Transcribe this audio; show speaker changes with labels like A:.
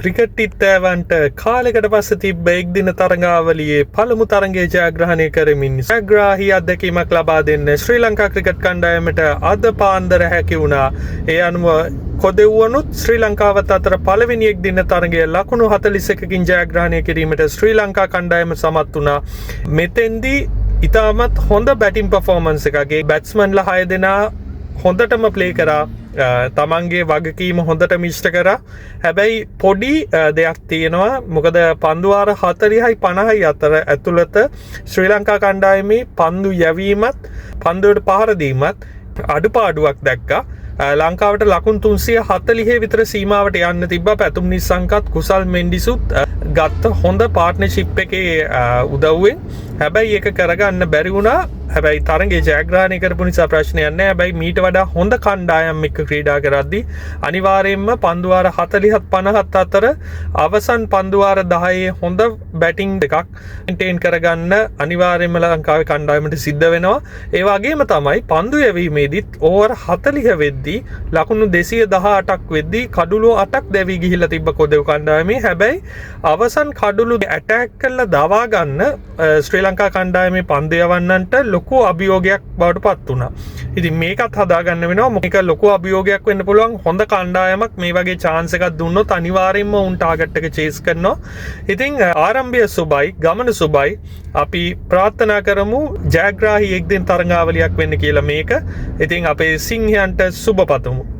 A: Cricket ඉත්තෑවන්ට කාලෙකට පස්ස තිබ්බ එක් දින තරඟාවලියේ පළමු තරගේ ජයග්‍රහණය කරමින් ජයග්‍රාහී අත්දැකීමක් ලබා දෙන්න ශ්‍රී ලංකා ක්‍රිකට් කණ්ඩායමට අද පාන්දර හැකි වුණා. ඒ අනුව කොදෙව්වනුත් ශ්‍රී ලංකාවත් අතර පළවෙනි එක් දින තරගය ලකුණු 41කින් ජයග්‍රහණය කිරීමට ශ්‍රී ලංකා කණ්ඩායම සමත් වුණා. මෙතෙන්දී ඉතාමත් හොඳ බැටින් පර්ෆෝමන්ස් එකගේ බැට්ස්මන්ලා 6 දෙනා හොඳටම ප්ලේ කරා. තමන්ගේ වගකීම හොඳට මිෂ්ට කරා. හැබැයි පොඩි දෙයක් තියෙනවා. මොකද පන්දුවාර 40යි 50යි අතර ඇතුළත ශ්‍රී ලංකා කණ්ඩායමේ පන්දු යැවීමත් පන්දුවට පහර දීමත් අඩුපාඩුවක් දැක්කා. ලංකාවට ලකුණු 340 විතර සීමාවට යන්න තිබ්බා. පැතුම් නිස්සංකත් කුසල් මෙන්ඩිසුත් ගත්ත හොඳ පාර්ට්නර්ෂිප් එකේ උදව්වෙන්. හැබැයි ඒක කරගන්න බැරි වුණා. හැබැයි තරගේ ජයග්‍රහණය කරපු නිසා ප්‍රශ්නයක් නැහැ. හැබැයි මීට වඩා හොඳ කණ්ඩායම් එක්ක ක්‍රීඩා කරද්දී අනිවාර්යයෙන්ම පන්දුවාර 40ත් 50ත් අතර අවසන් පන්දුවාර 10 හොඳ බැටිං දෙකක් මේන්ටේන් කරගන්න අනිවාර්යයෙන්ම ලංකාවේ කණ්ඩායමට සිද්ධ වෙනවා. ඒ වගේම තමයි පන්දු යැවීමේදීත් ඕවර් 40 වෙද්දී ලකුණු 218ක් වෙද්දී කඩුළු 8ක් දැවි ගිහිල්ලා තිබ්බ කොදෙව් කණ්ඩායමේ. හැබැයි අවසන් කඩුළු ඇටැක් කරලා දවා ගන්න ශ්‍රී ලංකා කණ්ඩායමේ පන්දු යවන්නන්ට ලොකු අභියෝගයක් බවට පත් වුණා. ඉතින් මේකත් හදාගන්න වෙනවා. මේක ලොකු අභියෝගයක් වෙන්න පුළුවන්. හොඳ කණ්ඩායමක් මේ වගේ chance එකක් දුන්නොත් අනිවාර්යයෙන්ම උන් ටාගට් එක චේස් කරනවා. ඉතින් ආරම්භය සුබයි, ගමන සුබයි. අපි ප්‍රාර්ථනා කරමු ජයග්‍රාහී එක් දින තරඟාවලියක් වෙන්න කියලා මේක. ඉතින් අපේ සිංහයන්ට සුබ පතමු.